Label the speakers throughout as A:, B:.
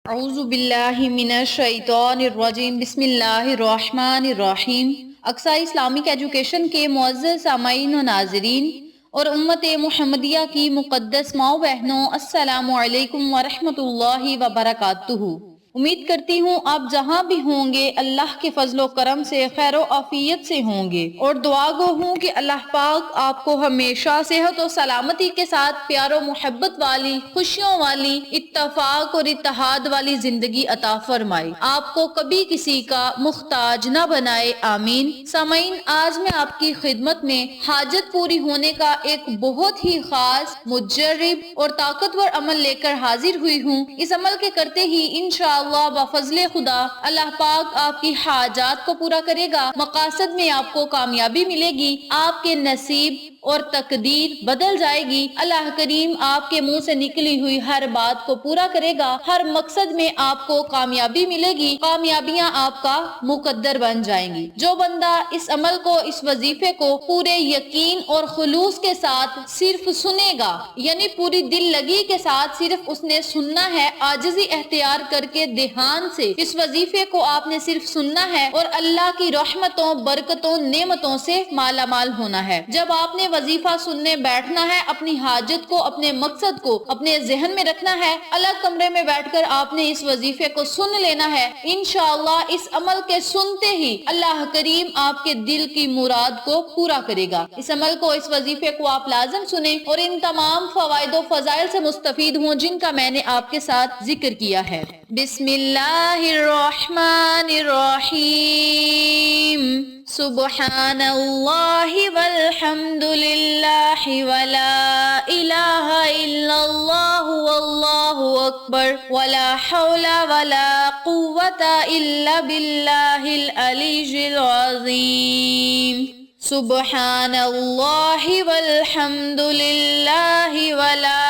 A: औज़ु बिल्लाहि मिनश शैतानिर रजीम बिस्मिल्लाहिर रहमानिर रहीम। Aqsa Islamic education के मुअज़्ज़ज़ सामाईन व नाज़रीन और उम्मत मुहम्मदिया की मुक़द्दस माओ बहनों, अस्सलामु अलैकुम व रहमतुल्लाहि व बरकातुहू। उम्मीद करती हूँ आप जहाँ भी होंगे अल्लाह के फजलो करम से खैर आफियत से होंगे और दुआ गो हूँ कि अल्लाह पाक आपको हमेशा सेहत और सलामती के साथ प्यारो मोहब्बत वाली, खुशियों वाली, इत्तफाक और इत्तेहाद वाली जिंदगी अता फरमाए, आपको कभी किसी का मुख्ताज न बनाए, आमीन। सामीन, आज मैं आपकी खिदमत में हाजत पूरी होने का एक बहुत ही खास, मुजर्रिब और ताकतवर अमल लेकर हाजिर हुई हूँ। इस अमल के करते ही इंशाअल्लाह बफज़ले खुदा अल्लाह पाक आपकी हाजात को पूरा करेगा, मकासद में आपको कामयाबी मिलेगी, आपके नसीब और तकदीर बदल जाएगी। अल्लाह करीम आपके मुंह से निकली हुई हर बात को पूरा करेगा, हर मकसद में आपको कामयाबी मिलेगी, कामयाबियां आपका मुकद्दर बन जाएंगी। जो बंदा इस अमल को, इस वजीफे को पूरे यकीन और खुलूस के साथ सिर्फ सुनेगा, यानी पूरी दिल लगी के साथ सिर्फ उसने सुनना है, आजिज़ी एख्तियार करके ध्यान से इस वजीफे को आपने सिर्फ सुनना है और अल्लाह की रहमतों, बरकतों, नेमतों से माला माल होना है। जब आपने वजीफा सुनने बैठना है, अपनी हाजत को, अपने मकसद को अपने जहन में रखना है, अलग कमरे में बैठकर आपने इस वजीफे को सुन लेना है। इंशाअल्लाह इस अमल के सुनते ही अल्लाह करीम आपके दिल की मुराद को पूरा करेगा। इस अमल को, इस वजीफे को आप लाजम सुने और इन तमाम फवाइदो फजाइल से मुस्तफीद हों जिनका मैंने आपके साथ जिक्र किया है। बिस्मिल्लाहिर रहमानिर रहीम। सुब्हानल्लाहि वल्हम्दुलिल्लाहि वला इलाहा इल्लल्लाहु वल्लाहु अकबर वला हौला वला कुव्वता इल्ला बिल्लाहिल अलीय्यिल अज़ीम। सुब्हानल्लाहि वल्हम्दुलिल्लाहि वला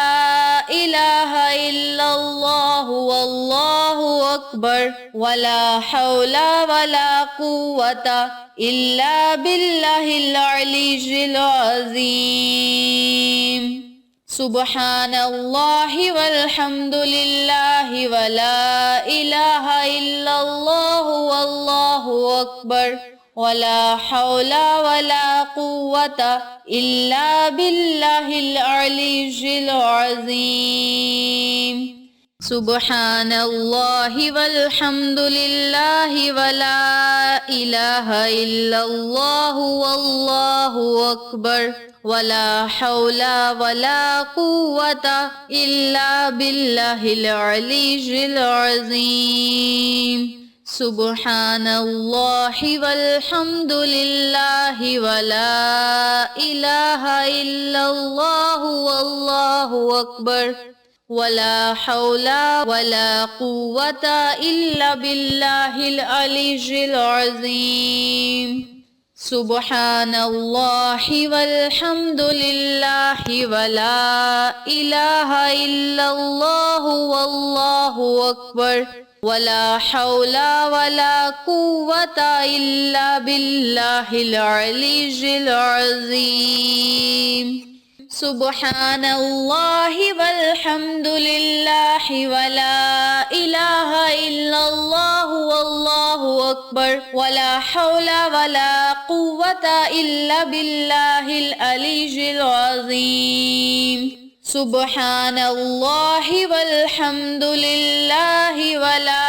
A: इलाहा इल्लल्लाहु वल्लाहु अकबर वला हौला वला कुव्वता इल्ला बिल्लाहिल अलीय्यिल अज़ीम। सुब्हानल्लाहि वल्हम्दुलिल्लाहि वला इलाहा इल्लल्लाहु वल्लाहु अकबर वला हौला वला कुव्वता इल्ला बिल्लाहिल अलीय्यिल अज़ीम। सुब्हानल्लाहि वल्हम्दुलिल्लाहि वला इलाहा इल्लल्लाहु वल्लाहु अकबर वला हौला वला कुव्वता इल्ला बिल्लाहिल अलीय्यिल अज़ीम। सुब्हानल्लाहि वल्हम्दुलिल्लाहि वला इलाहा इल्लल्लाहु वल्लाहु अकबर वला हौला वला कुव्वता इल्ला बिल्लाहिल अलीय्यिल अज़ीम। सुब्हानल्लाहि वल्हम्दुलिल्लाहि वला इलाहा इल्लल्लाहु वल्लाहु अकबर वला हौला वला कुव्वता इल्ला बिल्लाहिल अलीय्यिल अज़ीम। सुब्हानल्लाहि वल्हम्दुलिल्लाहि वला इलाहा इल्लल्लाहु वल्लाहु अकबर वला हौला वला कुव्वता इल्ला बिल्लाहिल अलीय्यिल अज़ीम। सुब्हानल्लाहि वल्हम्दुलिल्लाहि वला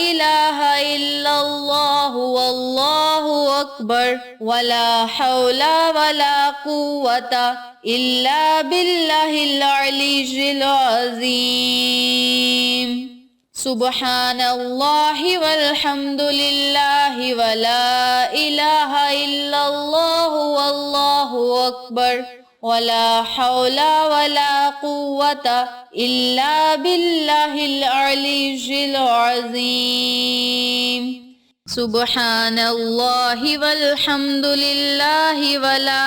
A: इलाहा इल्लल्लाहु वल्लाहु अकबर वला हौला वला कुव्वता इल्ला बिल्लाहिल अलीय्यिल अज़ीम। सुब्हानल्लाहि वल्हम्दुलिल्लाहि वला इलाहा इल्लल्लाहु वल्लाहु अकबर वला हौला वला कुव्वता इल्ला बिल्लाहिल अलीय्यिल अज़ीम। सुब्हानल्लाहि वल्हम्दुलिल्लाहि वला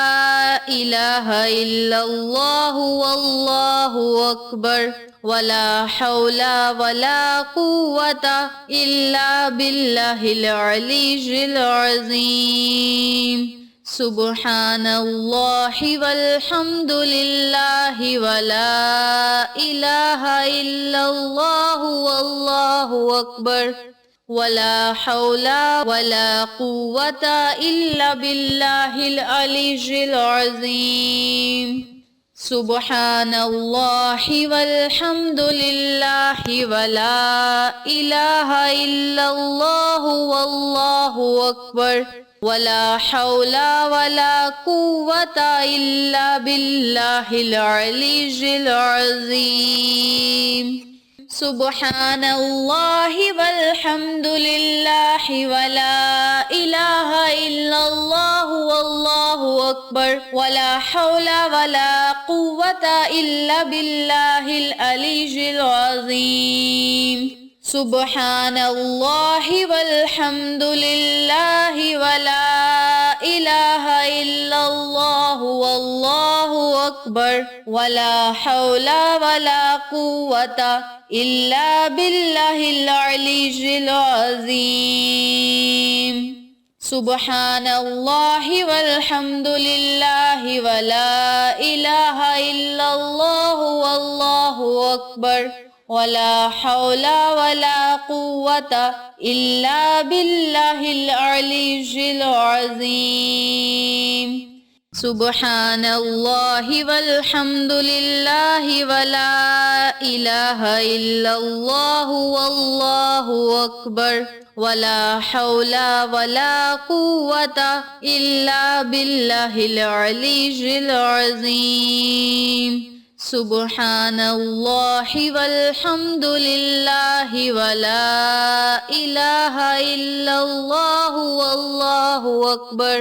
A: इलाहा इल्लल्लाहु वल्लाहु अकबर वला हौला वला कुव्वता इल्ला बिल्लाहिल अलीय्यिल अज़ीम। सुब्हानल्लाहि वल्हम्दुलिल्लाहि वला इलाहा इल्लल्लाहु वल्लाहु अकबर वला हौला वला कुव्वता इल्ला बिल्लाहिल अलिय्यिल अज़ीम। सुब्हानल्लाहि वल्हम्दुलिल्लाहि वला इलाहा इल्लल्लाहु वल्लाहु अकबर वला हौला वला कुव्वता इल्ला बिल्लाहिल अलिय्यिल अज़ीम। सुब्हानल्लाहि वल्हम्दुलिल्लाहि वला इलाहा इल्लल्लाहु वल्लाहु अकबर वला हौला वला कुव्वता इल्ला बिल्लाहिल अलिय्यिल अज़ीम। सुब्हानल्लाहि वल्हम्दुलिल्लाहि वला इलाहा इल्लल्लाहु वल्लाहु अकबर वला हौला वला कुव्वता इल्ला बिल्लाहिल अलिय्यिल अज़ीम। सुब्हानल्लाहि वल्हम्दुलिल्लाहि वला इलाहा इल्लल्लाहु वल्लाहु अकबर वला हौला वला कुव्वता इल्ला बिल्लाहिल अलिय्यिल अज़ीम। सुब्हानल्लाहि वल्हम्दुलिल्लाहि वला इलाहा इल्लल्लाहु वल्लाहु अकबर वला हौला वला कुव्वता इल्ला बिल्लाहिल अलिय्यिल अज़ीम। सुब्हानल्लाहि वल्हम्दुलिल्लाहि वला इलाहा इल्लल्लाहु वल्लाहु अकबर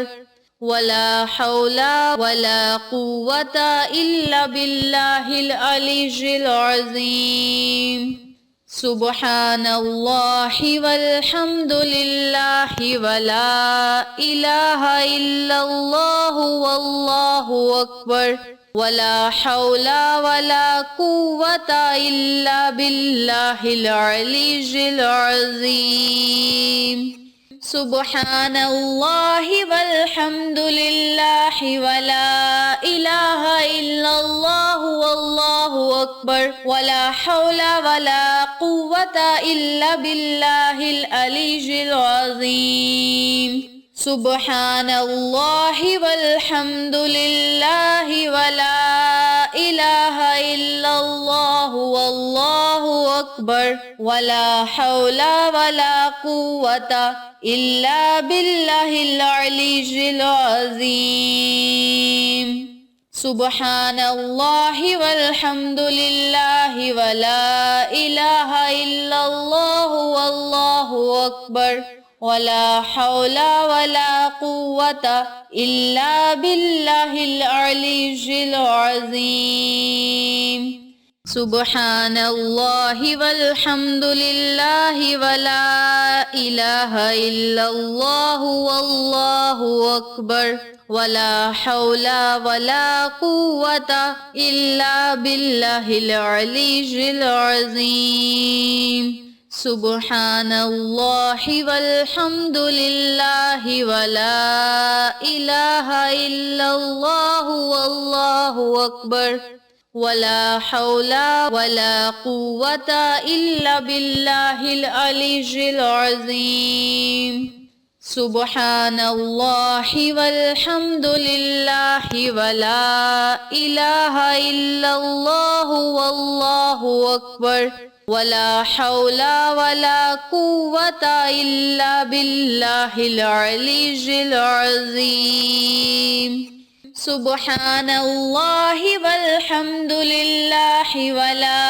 A: वला हौला वला कुव्वता इल्ला बिल्लाहिल अलिय्यिल अज़ीम। सुब्हानल्लाहि वल्हम्दुलिल्लाहि वला इलाहा इल्लल्लाहु वल्लाहु अकबर वला हौला वला कुव्वता इल्ला बिल्लाहिल अलिय्यिल अज़ीम। सुब्हानल्लाहि वल्हम्दुलिल्लाहि वला इलाहा इल्लल्लाहु वल्लाहु अकबर वला हौला वला कुव्वता इल्ला बिल्लाहिल अलिय्यिल अज़ीम। सुब्हानल्लाहि वल्हम्दुलिल्लाहि वला इलाहा इल्लल्लाहु वल्लाहु अकबर वला हौला वला कुव्वता इल्ला बिल्लाहिल अलिय्यिल अज़ीम। सुब्हानल्लाहि वल्हम्दुलिल्लाहि वला इलाहा इल्लल्लाहु वल्लाहु अकबर वला हौला वला कुव्वता इल्ला बिल्लाहिल अलिय्यिल अज़ीम। सुब्हानल्लाहि वल्हम्दुलिल्लाहि वला इलाहा इल्लल्लाहु वल्लाहु अकबर वला हौला वला कुव्वता इल्ला बिल्लाहिल अलिय्यिल अज़ीम। सुब्हानल्लाहि वल्हम्दुलिल्लाहि वला इलाहा इल्लल्लाहु वल्लाहु अकबर वला हौला वला कुव्वता इल्ला बिल्लाहिल अलिय्यिल अज़ीम। सुब्हानल्लाहि वल्हम्दुलिल्लाहि वला इलाहा इल्लल्लाहु वल्लाहु अकबर वला हौला वला कुव्वता इल्ला बिल्लाहिल अलिय्यिल अज़ीम। सुब्हानल्लाहि वल्हम्दुलिल्लाहि वला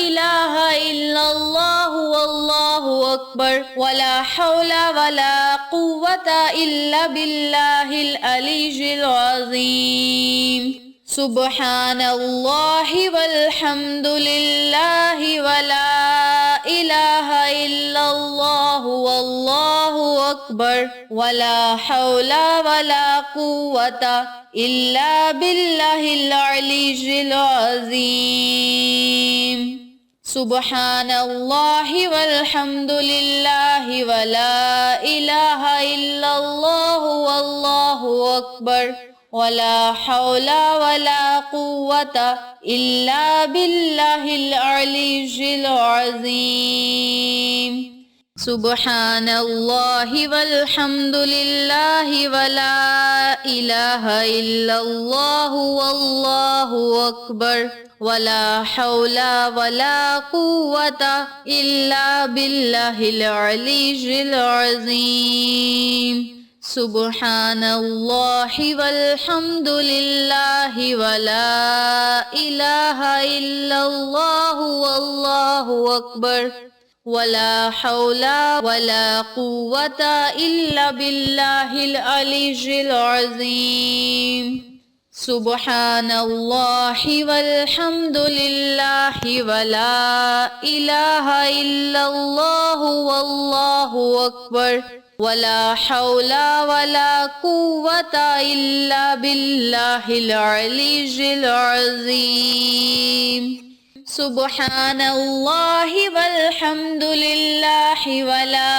A: इलाहा इल्लल्लाहु वल्लाहु अकबर वला हौला वला कुव्वता इल्ला बिल्लाहिल अलिय्यिल अज़ीम। सुब्हानल्लाहि वल्हम्दुलिल्लाहि वला इलाहा इल्लल्लाहु वल्लाहु अकबर वला हौला वला कुव्वता इल्ला बिल्लाहिल अलिय्यिल अज़ीम। सुब्हानल्लाहि वल्हम्दुलिल्लाहि वला इलाहा इल्लल्लाहु वल्लाहु अकबर वला हौला वला कुव्वता इल्ला बिल्लाहिल अलीय्यिल अज़ीम। सुब्हानल्लाहि वल्हम्दुलिल्लाहि वला इलाहा इल्लल्लाहु वल्लाहु अकबर वला हौला वला कुव्वता इल्ला बिल्लाहिल अलीय्यिल अज़ीम। सुब्हानल्लाहि वल्हम्दुलिल्लाहि वला इलाहा इल्लल्लाहु वल्लाहु अकबर वला हौला वला कुव्वता इल्ला बिल्लाहिल अलीय्यिल अज़ीम। सुब्हानल्लाहि वल्हम्दुलिल्लाहि वला इलाहा इल्लल्लाहु वल्लाहु अकबर वला हौला वला कुव्वता इल्ला बिल्लाहिल अलीय्यिल अज़ीम। सुब्हानल्लाहि वल्हम्दुलिल्लाहि वला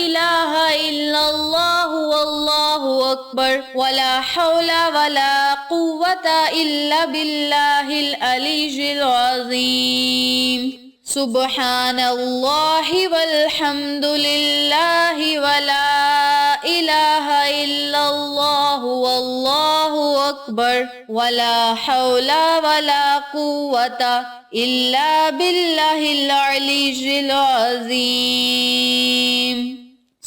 A: इलाहा इल्लल्लाहु वल्लाहु अकबर वला हौला वला कुव्वता इल्ला बिल्लाहिल अलीय्यिल अज़ीम। सुब्हानल्लाहि वल्हम्दुलिल्लाहि वला इलाहा इल्लल्लाहु वल्लाहु अकबर वला हौला वला कुव्वता इल्ला बिल्लाहिल अलीय्यिल अज़ीम।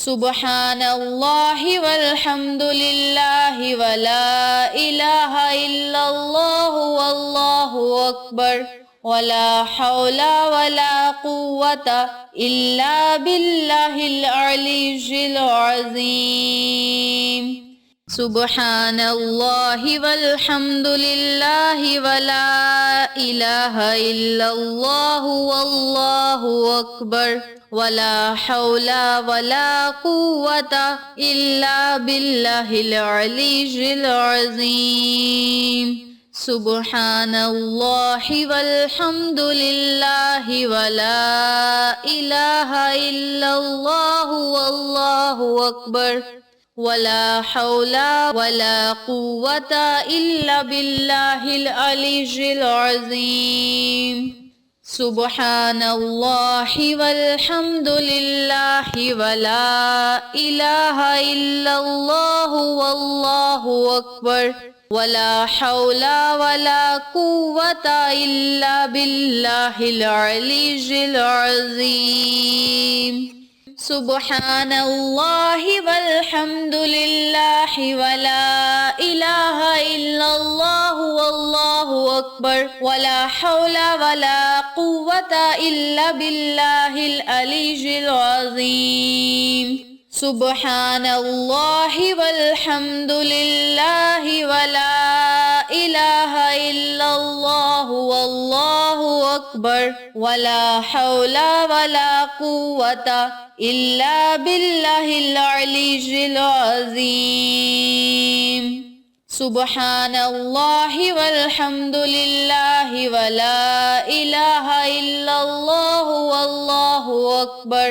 A: सुब्हानल्लाहि वल्हम्दुलिल्लाहि वला इलाहा इल्लल्लाहु वल्लाहु अकबर वला हौला वला कुव्वता इल्ला बिल्लाहिल अलीय्यिल अज़ीम। सुब्हानल्लाहि वल्हम्दुलिल्लाहि वला इलाहा इल्लल्लाहु वल्लाहु अकबर वला हौला वला कुव्वता इल्ला बिल्लाहिल अलीय्यिल अज़ीम। सुब्हानल्लाहि वल्हम्दुलिल्लाहि वला इलाहा इल्लल्लाहु वल्लाहु अकबर वला हौला वला कुव्वता इल्ला बिल्लाहिल अलीय्यिल अज़ीम। सुब्हानल्लाहि वल्हम्दुलिल्लाहि वला इलाहा इल्लल्लाहु वल्लाहु अकबर वला हौला वला कुव्वता इल्ला बिल्लाहिल अलीय्यिल अज़ीम। सुब्हानल्लाहि वल्हम्दुलिल्लाहि वला इलाहा इल्लल्लाहु वल्लाहु अकबर वला हौला वला कुव्वता इल्ला बिल्लाहिल अलीय्यिल अज़ीम। सुब्हानल्लाहि वल्हम्दुलिल्लाहि वला इलाहा इल्लल्लाहु वल्लाहु अकबर वला हौला वला कुव्वता इल्ला बिल्लाहिल अलीय्यिल अज़ीम। सुब्हानल्लाहि वल्हम्दुलिल्लाहि वला इलाहा इल्लल्लाहु वल्लाहु अकबर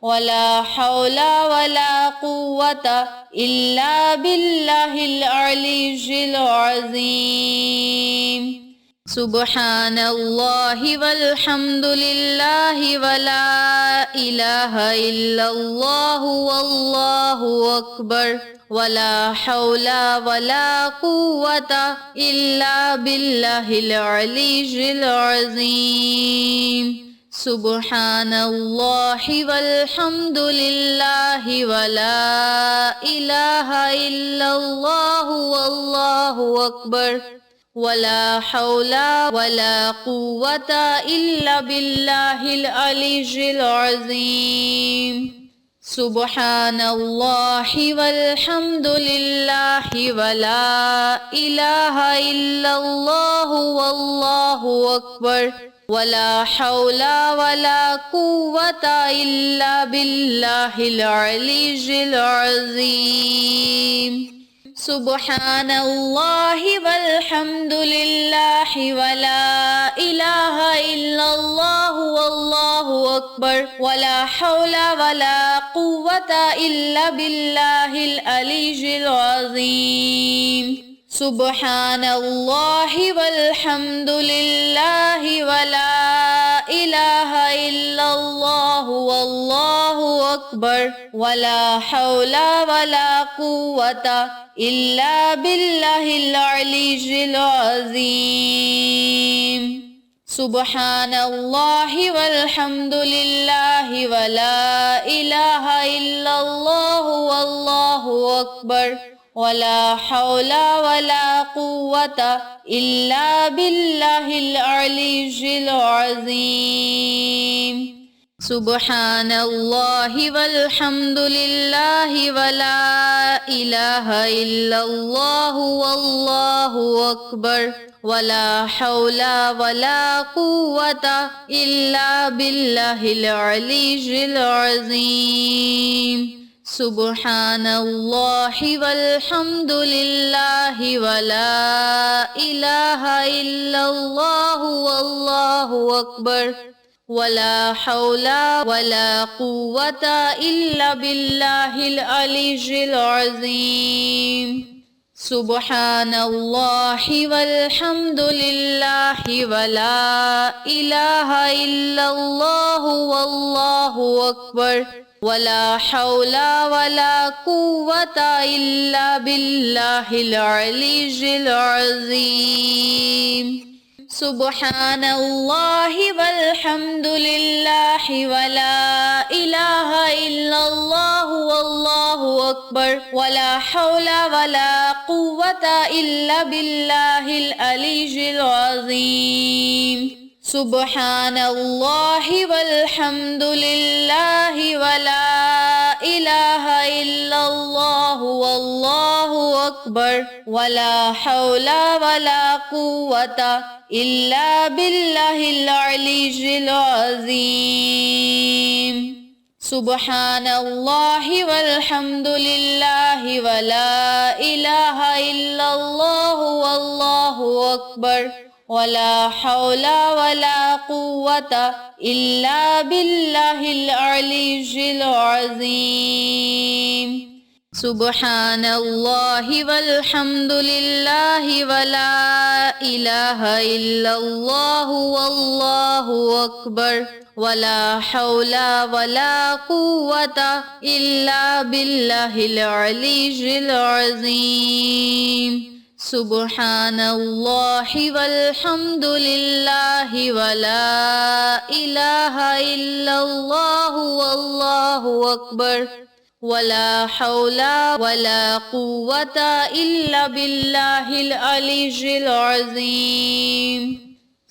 A: वला हौला वला कुव्वता इल्ला बिल्लाहिल अलीय्यिल अज़ीम। सुब्हानल्लाहि वल्हम्दुलिल्लाहि वला इलाहा इल्लल्लाहु वल्लाहु अकबर वला हौला वला कुव्वता इल्ला बिल्लाहिल अलीय्यिल अज़ीम। सुब्हानल्लाहि वल्हम्दुलिल्लाहि वला इलाहा इल्लल्लाहु वल्लाहु अकबर वला हौला वला कुव्वता इल्ला बिल्लाहिल अलीय्यिल अज़ीम। सुब्हानल्लाहि वल्हम्दुलिल्लाहि वला इलाहा इल्लल्लाहु वल्लाहु अकबर वला हौला वला कुव्वता इल्ला बिल्लाहिल अलीय्यिल अज़ीम। सुब्हानल्लाहि वल्हम्दुलिल्लाहि वला इलाहा इल्लल्लाहु वल्लाहु अकबर वला हौला वला कुव्वता इल्ला बिल्लाहिल अलीय्यिल अज़ीम। सुब्हानल्लाहि वल्हम्दुलिल्लाहि वला इलाहा इल्लल्लाहु वल्लाहु अकबर वला हौला वला कुव्वता इल्ला बिल्लाहिल अलीय्यिल अज़ीम। सुब्हानल्लाहि वल्हम्दुलिल्लाहि वला इलाहा इल्लल्लाहु वल्लाहु अकबर वला हौला वला कुव्वता इल्ला बिल्लाहिल अलीय्यिल अज़ीम। सुब्हानल्लाहि वल्हम्दुलिल्लाहि वला इलाहा इल्लल्लाहु वल्लाहु अकबर वला हौला वला कुव्वता इल्ला बिल्लाहिल अलीय्यिल अज़ीम। सुब्हानल्लाहि वल्हम्दुलिल्लाहि वला इलाहा इल्लल्लाहु वल्लाहु अकबर वला हौला वला कुव्वता इल्ला बिल्लाहिल अलीय्यिल अज़ीम। सुब्हानल्लाहि वल्हम्दुलिल्लाहि वला इलाहा इल्लल्लाहु वल्लाहु अकबर वला हौला वला कुव्वता इल्ला बिल्लाहिल अलीय्यिल अज़ीम। सुब्हानल्लाहि वल्हम्दुलिल्लाहि वला इलाहा इल्लल्लाहु वल्लाहु अकबर वला हौला वला कुव्वता इल्ला बिल्लाहिल अलीय्यिल अज़ीम। सुब्हानल्लाहि वल्हम्दुलिल्लाहि वला इलाहा इल्लल्लाहु वल्लाहु अकबर वला हौला वला कुव्वता इल्ला बिल्लाहिल अलीय्यिल अज़ीम। सुब्हानल्लाहि वल्हम्दुलिल्लाहि वला इलाहा इल्लल्लाहु वल्लाहु अकबर वला हौला वला कुव्वता इल्ला बिल्लाहिल अलीय्यिल अज़ीम। सुब्हानल्लाहि वल्हम्दुलिल्लाहि वला इलाहा इल्लल्लाहु वल्लाहु अकबर वला हौला वला कुव्वता इल्ला बिल्लाहिल अलीय्यिल अज़ीम। सुब्हानल्लाहि वल्हम्दुलिल्लाहि वला इलाहा इल्लल्लाहु वल्लाहु अकबर वला हौला वला कुव्वता इल्ला बिल्लाहिल अलीय्यिल अज़ीम।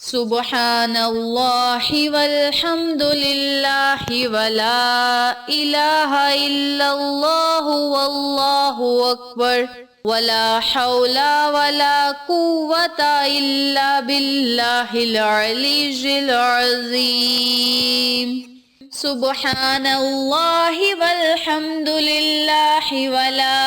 A: सुब्हानल्लाहि वल्हम्दुलिल्लाहि वला इलाहा इल्लल्लाहु वल्लाहु अकबर वला हौला वला कुव्वता इल्ला बिल्लाहिल अलीय्यिल अज़ीम। सुब्हानल्लाहि वल्हम्दुलिल्लाहि वला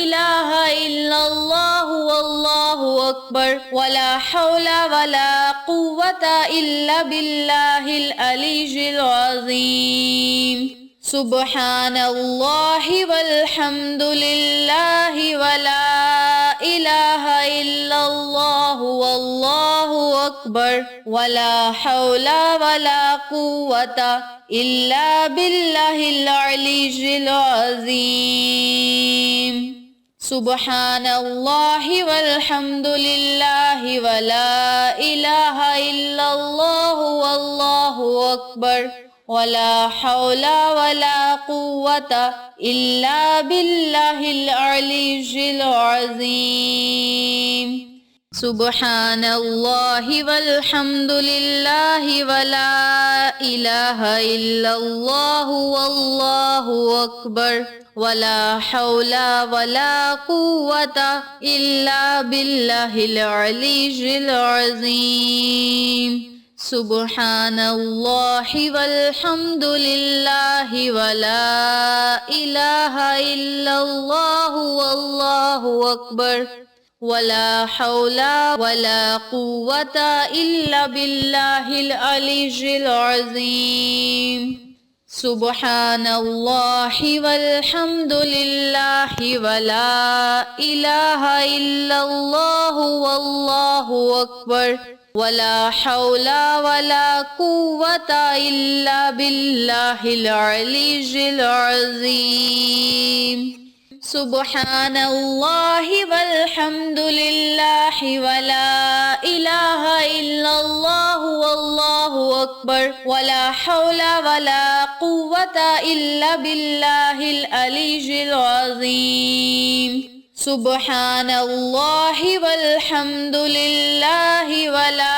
A: इलाहा इल्लल्लाहु वल्लाहु अकबर वला हौला वला कुव्वता इल्ला बिल्लाहिल अलीय्यिल अज़ीम। सुब्हानल्लाहि वल्हम्दुलिल्लाहि वला इलाहा इल्लल्लाहु वल्लाहु अकबर वला हौला वला कुव्वता इल्ला बिल्लाहिल अलीय्यिल अज़ीम। सुब्हानल्लाहि वल्हम्दुलिल्लाहि वला इलाहा इल्लल्लाहु वल्लाहु अकबर वला हौला वला कुव्वता इल्ला बिल्लाहिल अलीय्यिल अज़ीम। सुब्हानल्लाहि वल्हम्दुलिल्लाहि वला इलाहा इल्लल्लाहु वल्लाहु अकबर वला हौला वला कुव्वता इल्ला बिल्लाहिल अलीय्यिल अज़ीम। सुब्हानल्लाहि वल्हम्दुलिल्लाहि वला इलाहा इल्लल्लाहु वल्लाहु अकबर वला हौला वला कुव्वता इल्ला बिल्लाहिल अलीय्यिल अज़ीम। सुब्हानल्लाहि वल्हम्दुलिल्लाहि वला इलाहा इल्लल्लाहु वल्लाहु अकबर वला हौला वला कुव्वता इल्ला बिल्लाहिल अलीय्यिल अज़ीम। सुब्हानल्लाहि वल्हम्दुलिल्लाहि वला इलाहा इल्लल्लाहु वल्लाहु अकबर वला हौला वला कुव्वता इल्ला बिल्लाहिल अलीय्यिल अज़ीम। सुब्हानल्लाहि वल्हम्दुलिल्लाहि वला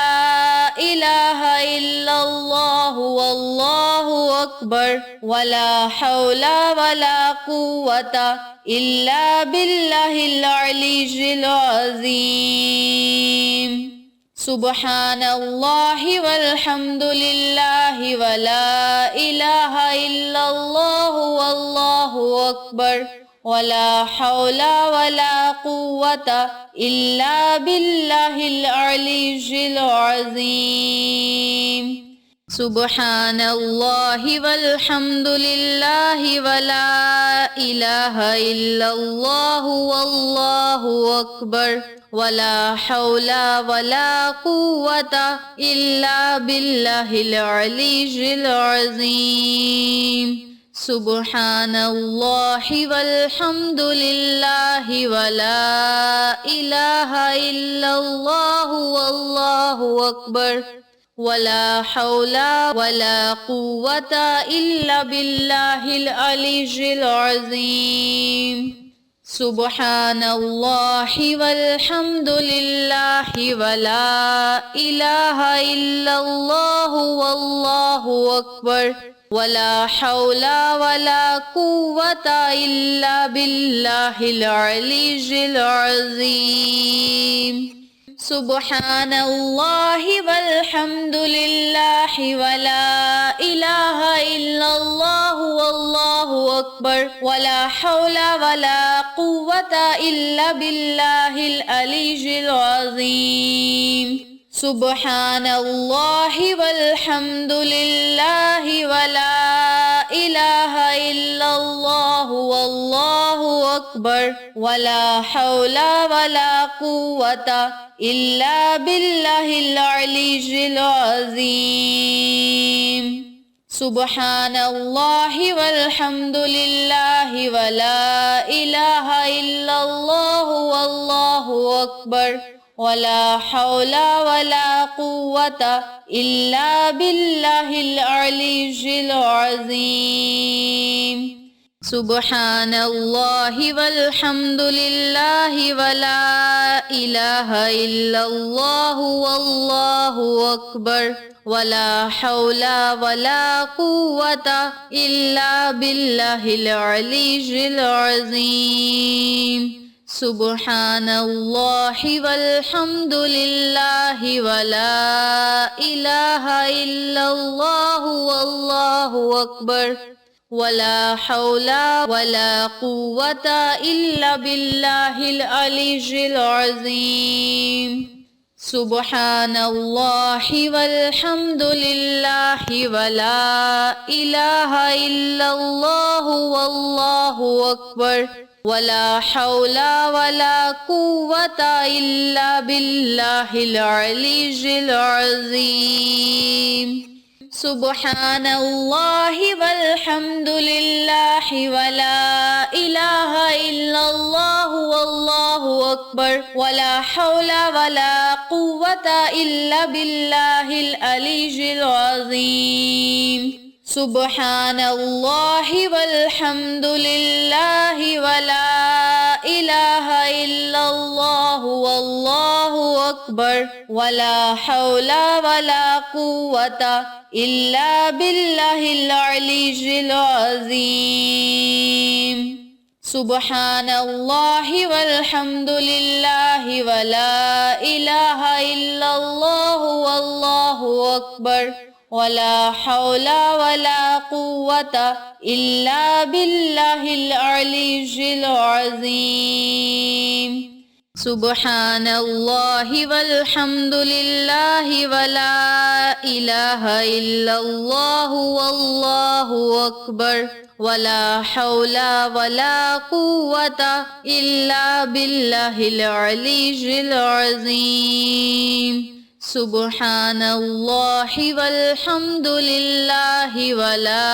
A: इलाहा इल्लल्लाहु वल्लाहु अकबर वला हौला वला कुव्वता इल्ला बिल्लाहिल अलीय्यिल अज़ीम। सुब्हानल्लाहि वल्हम्दुलिल्लाहि वला इलाहा इल्लल्लाहु वल्लाहु अकबर वला हौला वला कुव्वता इल्ला बिल्लाहिल अलीय्यिल अज़ीम। सुब्हानल्लाहि वल्हम्दुलिल्लाहि वला इलाहा इल्लल्लाहु वल्लाहु अकबर वला हौला वला कुव्वता इल्ला बिल्लाहिल अलीय्यिल अज़ीम। सुब्हानल्लाहि वल्हम्दुलिल्लाहि वला इलाहा इल्लल्लाहु वल्लाहु अकबर वला हौला वला कुव्वता इल्ला बिल्लाहिल अलीय्यिल अज़ीम। सुब्हानल्लाहि वल्हम्दुलिल्लाहि वला इलाहा इल्लल्लाहु वल्लाहु अकबर वला हौला वला कुव्वता इल्ला बिल्लाहिल अलीय्यिल अज़ीम। सुब्हानल्लाहि वल्हम्दुलिल्लाहि वला इलाहा इल्लल्लाहु वल्लाहु अकबर वला हौला वला कुव्वता इल्ला बिल्लाहिल अलीय्यिल अज़ीम। सुब्हानल्लाहि वल्हम्दुलिल्लाहि वला इलाहा इल्लल्लाहु वल्लाहु अकबर वला हौला वला कुव्वता इल्ला बिल्लाहिल अलीय्यिल अज़ीम। सुब्हानल्लाहि वल्हम्दुलिल्लाहि वला इलाहा इल्लल्लाहु वल्लाहु अकबर वला हौला वला कुव्वता इल्ला बिल्लाहिल अलीय्यिल अज़ीम। सुब्हानल्लाहि वल्हम्दुलिल्लाहि वला इलाहा इल्लल्लाहु वल्लाहु अकबर वला हौला वला कुव्वता इल्ला बिल्लाहिल अलीय्यिल अज़ीम। सुब्हानल्लाहि वल्हम्दुलिल्लाहि वला इलाहा इल्लल्लाहु वल्लाहु अकबर वला हौला वला कुव्वता इल्ला बिल्लाहिल अलीय्यिल अज़ीम। सुब्हानल्लाहि वल्हम्दुलिल्लाहि वला इलाहा इल्लल्लाहु वल्लाहु अकबर वला हौला वला कुव्वता इल्ला बिल्लाहिल अलीय्यिल अज़ीम। सुब्हानल्लाहि वल्हम्दुलिल्लाहि वला इलाहा इल्लल्लाहु वल्लाहु अकबर वला हौला वला कुव्वता इल्ला बिल्लाहिल अलीय्यिल अज़ीम। सुब्हानल्लाहि वल्हम्दुलिल्लाहि वला इलाहा इल्लल्लाहु वल्लाहु अकबर वला हौला वला कुव्वता इल्ला बिल्लाहिल अलीय्यिल अज़ीम। सुब्हानल्लाहि वल्हम्दुलिल्लाहि वला इलाहा इल्लल्लाहु वल्लाहु अकबर वला हौला वला कुव्वता इल्ला बिल्लाहिल अलीय्यिल अज़ीम। सुब्हानल्लाहि वल्हम्दुलिल्लाहि वला इलाहा इल्लल्लाहु वल्लाहु अकबर वला हौला वला कुव्वता इल्ला बिल्लाहिल अलीय्यिल अज़ीम। सुब्हानल्लाहि वल्हम्दुलिल्लाहि वला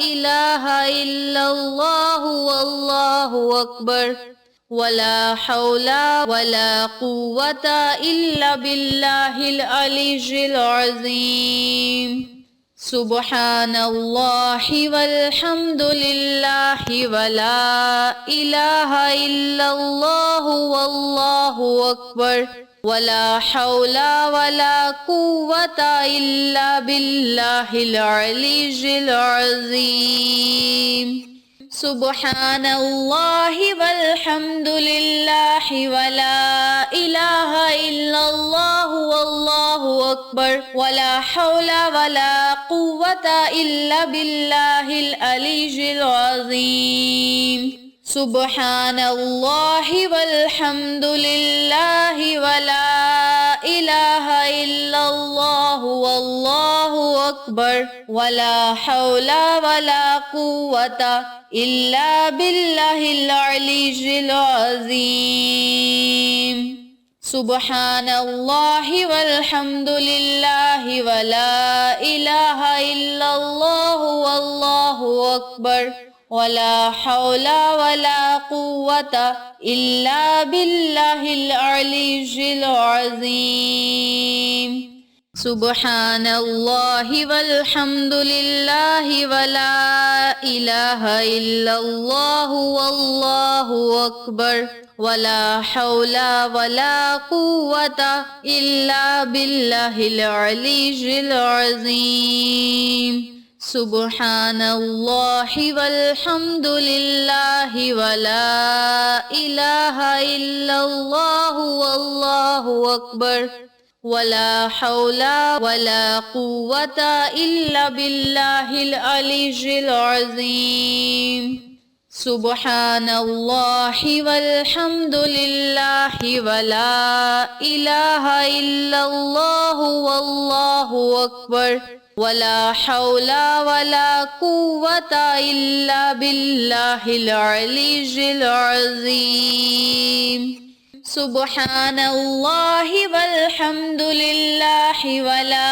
A: इलाहा इल्लल्लाहु वल्लाहु अकबर वला हौला वला कुव्वता इल्ला बिल्लाहिल अलीय्यिल अज़ीम। सुब्हानल्लाहि वल्हम्दुलिल्लाहि वला इलाहा इल्लल्लाहु वल्लाहु अकबर वला हौला वला कुव्वता इल्ला बिल्लाहिल अलीय्यिल अज़ीम। सुब्हानल्लाहि वल्हम्दुलिल्लाहि वला इलाहा इल्लल्लाहु वल्लाहु अकबर वला हौला वला कुव्वता इल्ला बिल्लाहिल अलीय्यिल अज़ीम। सुब्हानल्लाहि वल्हम्दुलिल्लाहि वला इलाहा इल्लल्लाहु वल्लाहु अकबर वला हौला वला कुव्वता इल्ला बिल्लाहिल अलीय्यिल अज़ीम। सुब्हानल्लाहि वल्हम्दुलिल्लाहि वला इलाहा इल्लल्लाहु वल्लाहु अकबर वला हौला वला कुव्वता इल्ला बिल्लाहिल अलीय्यिल अज़ीम। सुब्हानल्लाहि वल्हम्दुलिल्लाहि वला इलाहा इल्लल्लाहु वल्लाहु अकबर वला हौला वला कुव्वता इल्ला बिल्लाहिल अलीय्यिल अज़ीम। सुब्हानल्लाहि वल्हम्दुलिल्लाहि वला इलाहा इल्लल्लाहु वल्लाहु अकबर वला हौला वला कुव्वता इल्ला बिल्लाहिल अलीय्यिल अज़ीम। सुब्हानल्लाहि वल्हम्दुलिल्लाहि वला इलाहा इल्लल्लाहु वल्लाहु अकबर वला हौला वला कुव्वता इल्ला बिल्लाहिल अलीय्यिल अज़ीम। सुब्हानल्लाहि वल्हम्दुलिल्लाहि वला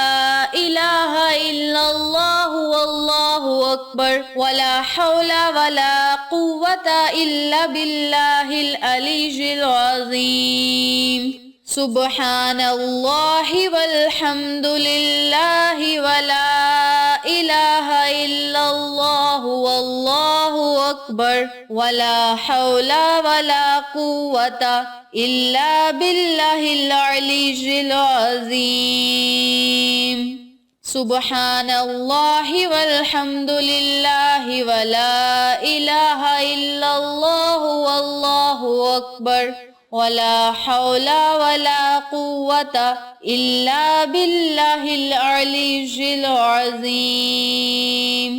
A: इलाहा इल्लल्लाहु वल्लाहु अकबर वला हौला वला कुव्वता इल्ला बिल्लाहिल अलीय्यिल अज़ीम। सुब्हानल्लाहि वल्हम्दुलिल्लाहि वला इलाहा इल्लल्लाहु वल्लाहु अकबर वला हौला वला कुव्वता इल्ला बिल्लाहिल अलीय्यिल अज़ीम। सुब्हानल्लाहि वल्हम्दुलिल्लाहि वला इलाहा इल्लल्लाहु वल्लाहु अकबर वला हौला वला कुव्वता इल्ला बिल्लाहिल अलीय्यिल अज़ीम।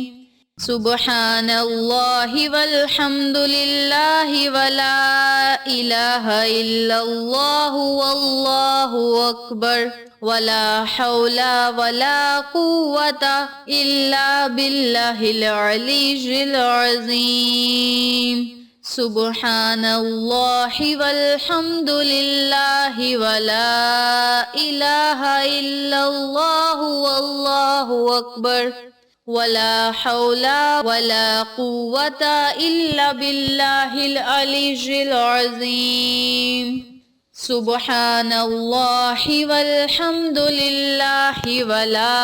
A: सुब्हानल्लाहि वल्हम्दुलिल्लाहि वला इलाहा इल्लल्लाहु वल्लाहु अकबर वला हौला वला कुव्वता इल्ला बिल्लाहिल अलीय्यिल अज़ीम। सुब्हानल्लाहि वल्हम्दुलिल्लाहि वला इलाहा इल्लल्लाहु वल्लाहु अकबर वला हौला वला कुव्वता इल्ला बिल्लाहिल अलीय्यिल अज़ीम। सुब्हानल्लाहि वल्हम्दुलिल्लाहि वला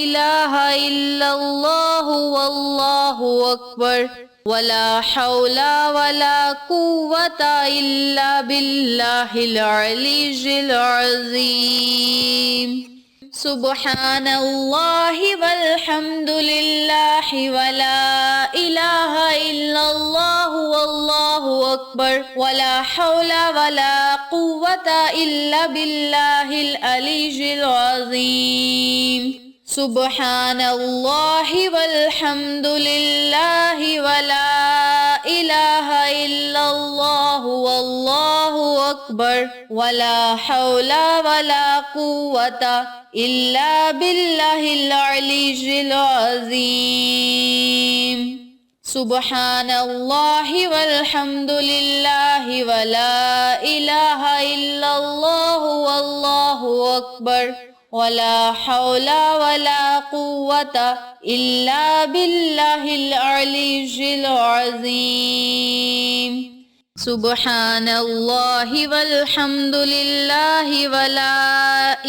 A: इलाहा इल्लल्लाहु वल्लाहु अकबर वला हौला वला कुव्वता इल्ला बिल्लाहिल अलीय्यिल अज़ीम। सुब्हानल्लाहि वल्हम्दुलिल्लाहि वला इलाहा इल्लल्लाहु अकबर वला हौला वला कुव्वता इल्ला बिल्लाहिल अलीय्यिल अज़ीम। सुब्हानल्लाहि वल्हम्दुलिल्लाहि वला इलाहा इल्लल्लाहु वल्लाहु अकबर वला हौला वला कुव्वता इल्ला बिल्लाहिल अलीय्यिल अज़ीम। सुब्हानल्लाहि वल्हम्दुलिल्लाहि वला इलाहा इल्लल्लाहु वल्लाहु अकबर वला हौला वला कुव्वता इल्ला बिल्लाहिल अलीय्यिल अज़ीम। सुब्हानल्लाहि वल्हम्दुलिल्लाहि वला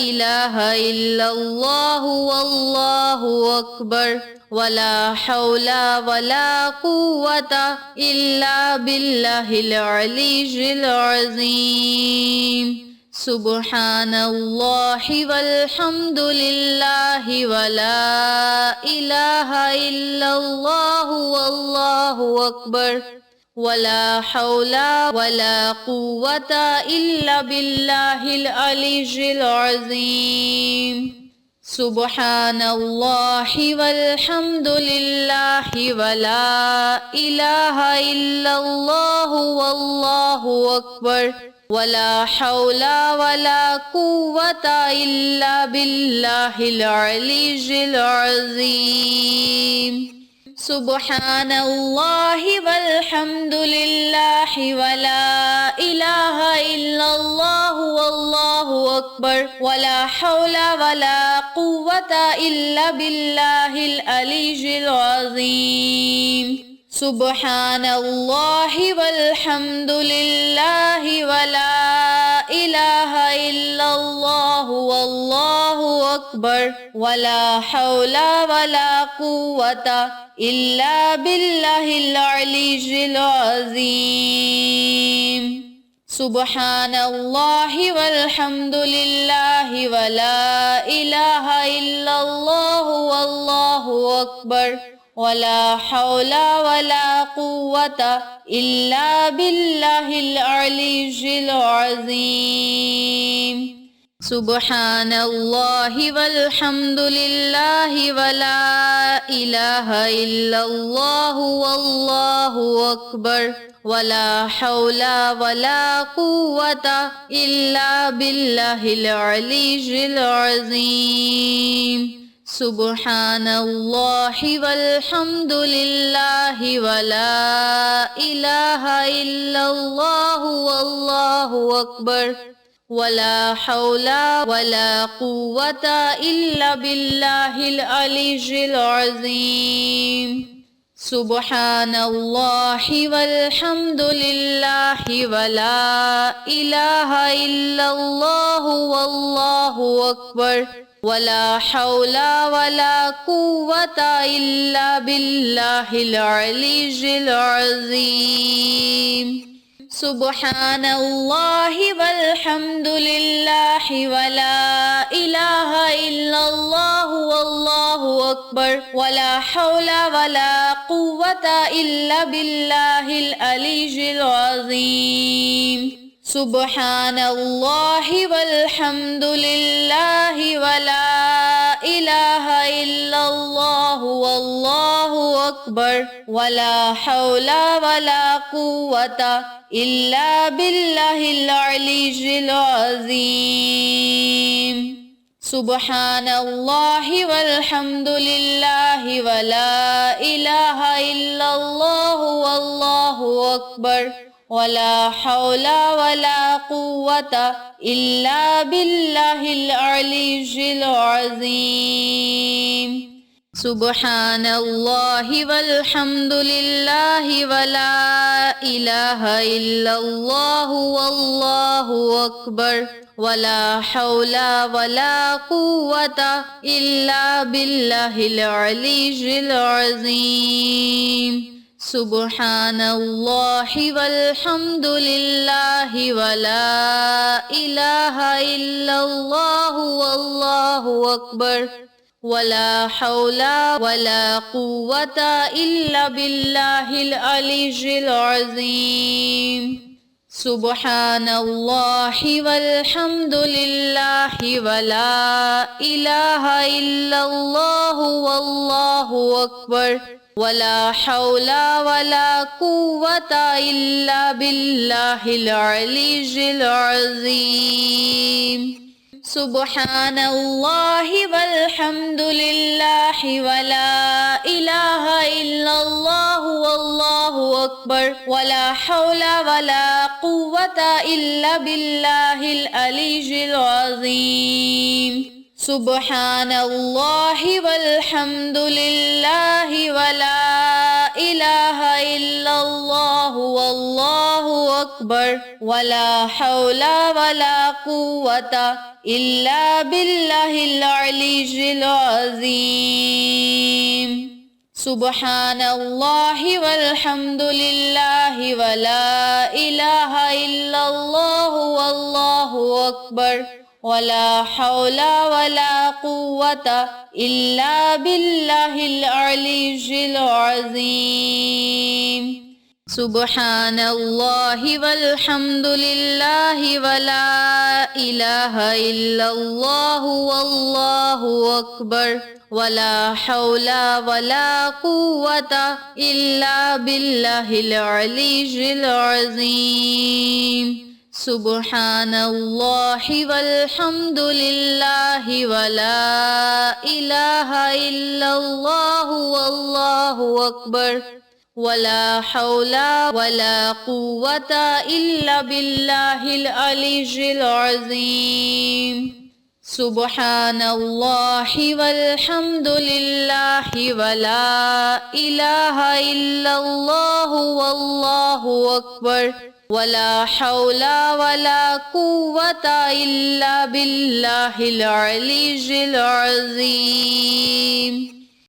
A: इलाहा इल्लल्लाहु वल्लाहु अकबर वला हौला वला कुव्वता इल्ला बिल्लाहिल अलीय्यिल अज़ीम। सुब्हानल्लाहि वल्हम्दुलिल्लाहि वला इलाहा इल्लल्लाहु वल्लाहु अकबर वला हौला वला कुव्वता इल्ला बिल्लाहिल अलीय्यिल अज़ीम। सुब्हानल्लाहि वल्हम्दुलिल्लाहि वला इलाहा इल्लल्लाहु वल्लाहु अकबर वला हौला वला कुव्वता इल्ला बिल्लाहिल अलीय्यिल अज़ीम। सुब्हानल्लाहि वल्हम्दुलिल्लाहि वला इलाहा इल्लल्लाहु वल्लाहु अकबर वला हौला वला कुव्वता इल्ला बिल्लाहिल अलीय्यिल अज़ीम। सुब्हानल्लाहि वल्हम्दुलिल्लाहि वला इलाहा इल्लल्लाहु वल्लाहु अकबर वला हौला वला कुव्वता इल्ला बिल्लाहिल अलीय्यिल अज़ीम। सुब्हानल्लाहि वल्हम्दुलिल्लाहि वला इलाहा इल्लल्लाहु वल्लाहु अकबर वला हौला वला कुव्वता इल्ला बिल्लाहिल अलीय्यिल अज़ीम। सुब्हानल्लाहि वल्हम्दुलिल्लाहि वला इलाहा इल्लल्लाहु वल्लाहु अकबर वला हौला वला कुव्वता इल्ला बिल्लाहिल अलीय्यिल अज़ीम। सुब्हानल्लाहि वल्हम्दुलिल्लाहि वला इलाहा इल्लल्लाहु वल्लाहु अकबर वला हौला वला कुव्वता इल्ला बिल्लाहिल अलीय्यिल अज़ीम। सुब्हानल्लाहि वल्हम्दुलिल्लाहि वला इलाहा इल्लल्लाहु वल्लाहु अकबर वला हौला वला कुव्वता इल्ला बिल्लाहिल अलीय्यिल अज़ीम। सुब्हानल्लाहि वल्हम्दुलिल्लाहि वला इलाहा इल्लल्लाहु वल्लाहु अकबर वला हौला वला कुव्वता इल्ला बिल्लाहिल अलीय्यिल अज़ीम। सुब्हानल्लाहि वल्हम्दुलिल्लाहि वला इलाहा इल्लल्लाहु वल्लाहु अकबर वला हौला वला कुव्वता इल्ला बिल्लाहिल अलीय्यिल अज़ीम। सुब्हानल्लाहि वल्हम्दुलिल्लाहि वला इलाहा इल्लल्लाहु वल्लाहु अकबर वला हौला वला कुव्वता इल्ला बिल्लाहिल अलीय्यिल अज़ीम। सुब्हानल्लाहि वल्हम्दुलिल्लाहि वला इलाहा इल्लल्लाहु वल्लाहु अकबर वला हौला वला कुव्वता इल्ला बिल्लाहिल अलीय्यिल अज़ीम। सुब्हानल्लाहि वल्हम्दुलिल्लाहि वला इलाहा इल्लल्लाहु वल्लाहु अकबर वला हौला वला कुव्वता इल्ला बिल्लाहिल अलीय्यिल अज़ीम। सुब्हानल्लाहि वल्हम्दुलिल्लाहि वला इलाहा इल्लल्लाहु वल्लाहु अकबर वला हौला वला कुव्वता इल्ला बिल्लाहिल अलीय्यिल अज़ीम। सुब्हानल्लाहि वल्हम्दुलिल्लाहि वला इलाहा इल्लल्लाहु वल्लाहु अकबर वला हौला वला कुव्वता इल्ला बिल्लाहिल अलीय्यिल अज़ीम। सुब्हानल्लाहि वल्हम्दुलिल्लाहि वला इलाहा इल्लल्लाहु वल्लाहु अकबर वला हौला वला कुव्वता इल्ला बिल्लाहिल अलीय्यिल अज़ीम। सुब्हानल्लाहि वल्हम्दुलिल्लाहि वला इलाहा इल्लल्लाहु वल्लाहु अकबर वला हौला वला कुव्वता इल्ला बिल्लाहिल अलीय्यिल अज़ीम। सुब्हानल्लाहि वल्हम्दुलिल्लाहि वला इलाहा इल्लल्लाहु वल्लाहु अकबर वला हौला वला कुव्वता इल्ला बिल्लाहिल अलीय्यिल अज़ीम। सुब्हानल्लाहि वल्हम्दुलिल्लाहि वला इलाहा इल्लल्लाहु वल्लाहु अकबर वला हौला वला कुव्वता इल्ला बिल्लाहिल अलीय्यिल अज़ीम। सुब्हानल्लाहि वल्हम्दुलिल्लाहि वला इलाहा इल्लल्लाहु वल्लाहु अकबर वला हौला वला कुव्वता इल्ला बिल्लाहिल अलीय्यिल अज़ीम।